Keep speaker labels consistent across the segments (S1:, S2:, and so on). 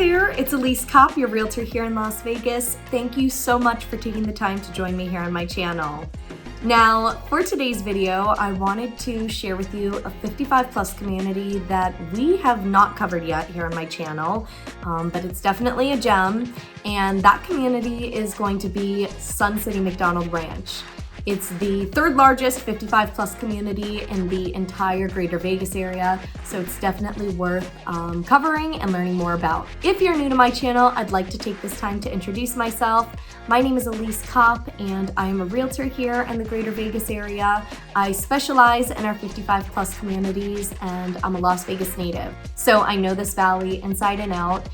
S1: there, it's Elise Kopp, your realtor here in Las Vegas. Thank you so much for taking the time to join me here on my channel. Now, for today's video, I wanted to share with you a 55 plus community that we have not covered yet here on my channel, but it's definitely a gem, and that community is going to be Sun City MacDonald Ranch. It's the third largest 55 plus community in the entire greater Vegas area, so it's definitely worth covering and learning more about. If you're new to my channel, I'd like to take this time to introduce myself. My name is Elise Kopp, and I am a realtor here in the greater Vegas area. I specialize in our 55 plus communities, and I'm a Las Vegas native, so I know this valley inside and out.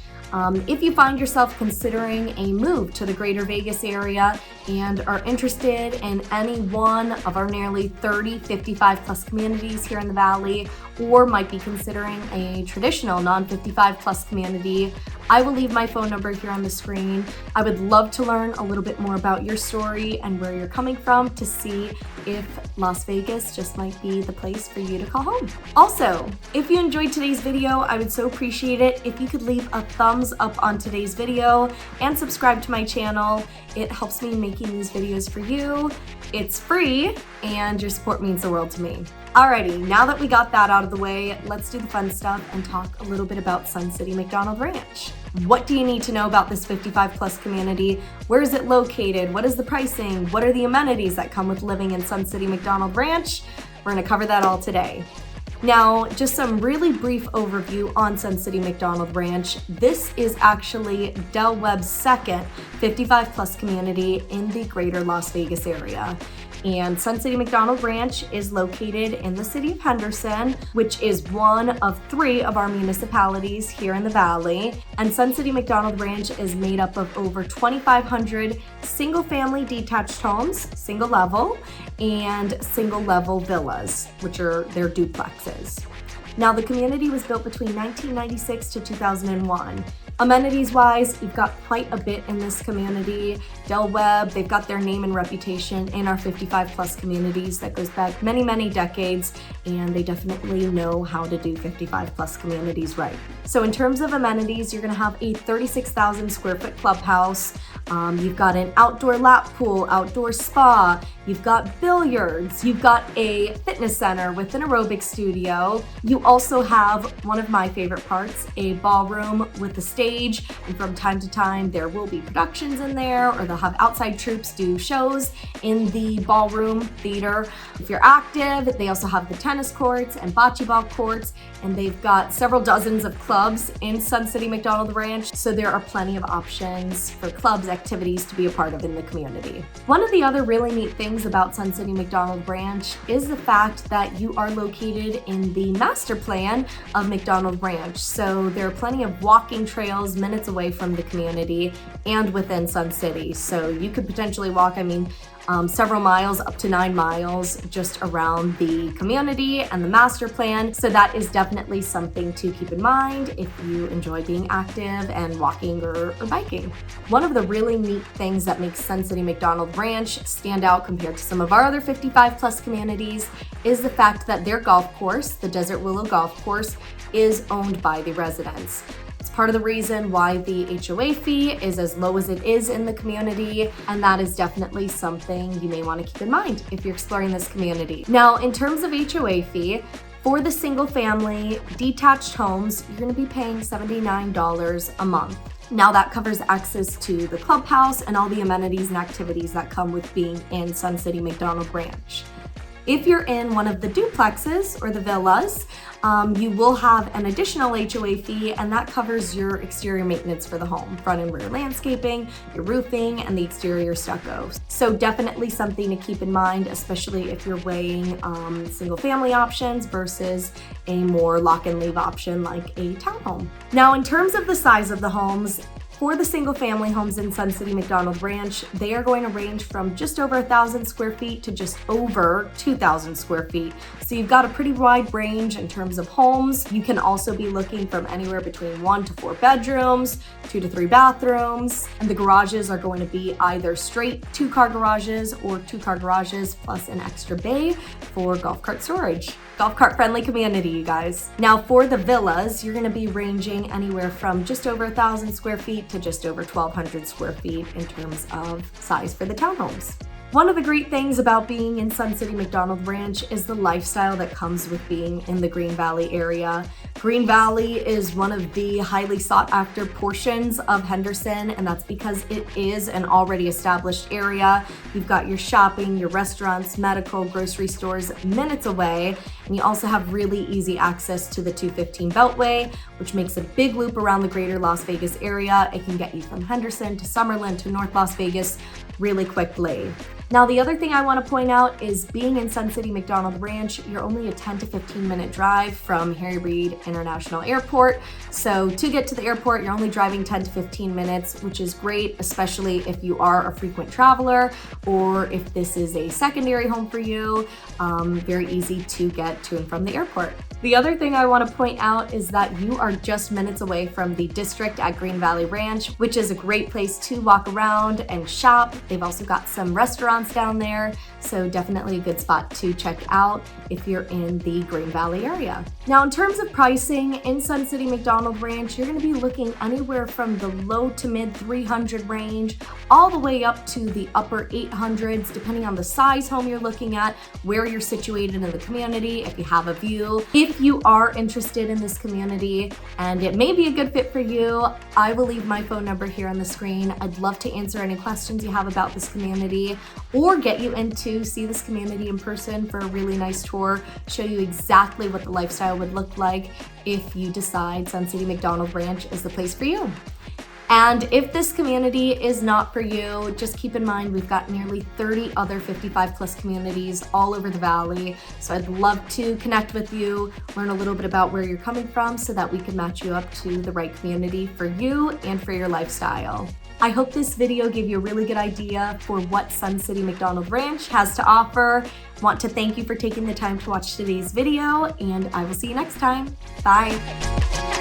S1: If you find yourself considering a move to the greater Vegas area and are interested in any one of our nearly 30 55 plus communities here in the valley, or might be considering a traditional non-55 plus community, I will leave my phone number here on the screen. I would love to learn a little bit more about your story and where you're coming from to see if Las Vegas just might be the place for you to call home. Also, if you enjoyed today's video, I would so appreciate it if you could leave a thumbs up on today's video and subscribe to my channel. It helps me in making these videos for you. It's free, and your support means the world to me. Alrighty, now that we got that out of the way, let's do the fun stuff and talk a little bit about Sun City MacDonald Ranch. What do you need to know about this 55 plus community? Where is it located? What is the pricing? What are the amenities that come with living in Sun City MacDonald Ranch? We're gonna cover that all today. Now, just some really brief overview on Sun City MacDonald Ranch. This is actually Webb's second 55 plus community in the greater Las Vegas area. And Sun City MacDonald Ranch is located in the city of Henderson, which is one of 3 of our municipalities here in the valley. And Sun City MacDonald Ranch is made up of over 2,500 single-family detached homes, single level, and single-level villas, which are their duplexes. Now, the community was built between 1996 to 2001. Amenities-wise, you've got quite a bit in this community. Webb, they've got their name and reputation in our 55 plus communities that goes back many, many decades, and they definitely know how to do 55 plus communities right. So in terms of amenities, you're gonna have a 36,000 square foot clubhouse. You've got an outdoor lap pool, outdoor spa, you've got billiards, you've got a fitness center with an aerobic studio. You also have one of my favorite parts, a ballroom with a stage, and from time to time there will be productions in there, or they'll have outside troops do shows in the ballroom theater. If you're active, they also have the tennis courts and bocce ball courts, and they've got several dozens of clubs in Sun City MacDonald Ranch, so there are plenty of options for clubs, activities to be a part of in the community. One of the other really neat things about Sun City MacDonald Ranch is the fact that you are located in the master plan of MacDonald Ranch, so there are plenty of walking trails minutes away from the community and within Sun City, so you could potentially walk, several miles, up to 9 miles just around the community and the master plan. So that is definitely something to keep in mind if you enjoy being active and walking or biking. One of the really neat things that makes Sun City MacDonald Ranch stand out compared to some of our other 55 plus communities is the fact that their golf course, the Desert Willow Golf Course, is owned by the residents. It's part of the reason why the HOA fee is as low as it is in the community, and that is definitely something you may want to keep in mind if you're exploring this community. Now, in terms of HOA fee, for the single family detached homes, you're going to be paying $79 a month. Now that covers access to the clubhouse and all the amenities and activities that come with being in Sun City MacDonald Ranch. If you're in one of the duplexes or the villas, you will have an additional HOA fee, and that covers your exterior maintenance for the home, front and rear landscaping, your roofing, and the exterior stucco. So definitely something to keep in mind, especially if you're weighing single family options versus a more lock and leave option like a townhome. Now, in terms of the size of the homes, For the single family homes in Sun City MacDonald Ranch, they are going to range from just over 1,000 square feet to just over 2,000 square feet. So you've got a pretty wide range in terms of homes. You can also be looking from anywhere between 1 to 4 bedrooms, 2 to 3 bathrooms, and the garages are going to be either straight 2-car garages or 2-car garages plus an extra bay for golf cart storage. Golf cart friendly community, you guys. Now for the villas, you're gonna be ranging anywhere from just over 1,000 square feet to just over 1,200 square feet in terms of size for the townhomes. One of the great things about being in Sun City MacDonald Ranch is the lifestyle that comes with being in the Green Valley area. Green Valley is one of the highly sought after portions of Henderson, and that's because it is an already established area. You've got your shopping, your restaurants, medical, grocery stores minutes away, and you also have really easy access to the 215 Beltway, which makes a big loop around the greater Las Vegas area. It can get you from Henderson to Summerlin to North Las Vegas really quickly. Now, the other thing I want to point out is being in Sun City MacDonald Ranch, you're only a 10 to 15 minute drive from Harry Reid International Airport. So to get to the airport, you're only driving 10 to 15 minutes, which is great, especially if you are a frequent traveler or if this is a secondary home for you. Very easy to get to and from the airport. The other thing I want to point out is that you are just minutes away from the district at Green Valley Ranch, which is a great place to walk around and shop. They've also got some restaurants down there, so definitely a good spot to check out if you're in the Green Valley area. Now, in terms of pricing, in Sun City MacDonald Ranch, you're going to be looking anywhere from the low to mid 300 range, all the way up to the upper 800s, depending on the size home you're looking at, where you're situated in the community, if you have a view. If you are interested in this community and it may be a good fit for you, I will leave my phone number here on the screen. I'd love to answer any questions you have about this community or get you in to see this community in person for a really nice tour, show you exactly what the lifestyle would look like if you decide Sun City MacDonald Ranch is the place for you. And if this community is not for you, just keep in mind we've got nearly 30 other 55 plus communities all over the valley. So I'd love to connect with you, learn a little bit about where you're coming from so that we can match you up to the right community for you and for your lifestyle. I hope this video gave you a really good idea for what Sun City MacDonald Ranch has to offer. I want to thank you for taking the time to watch today's video, and I will see you next time. Bye.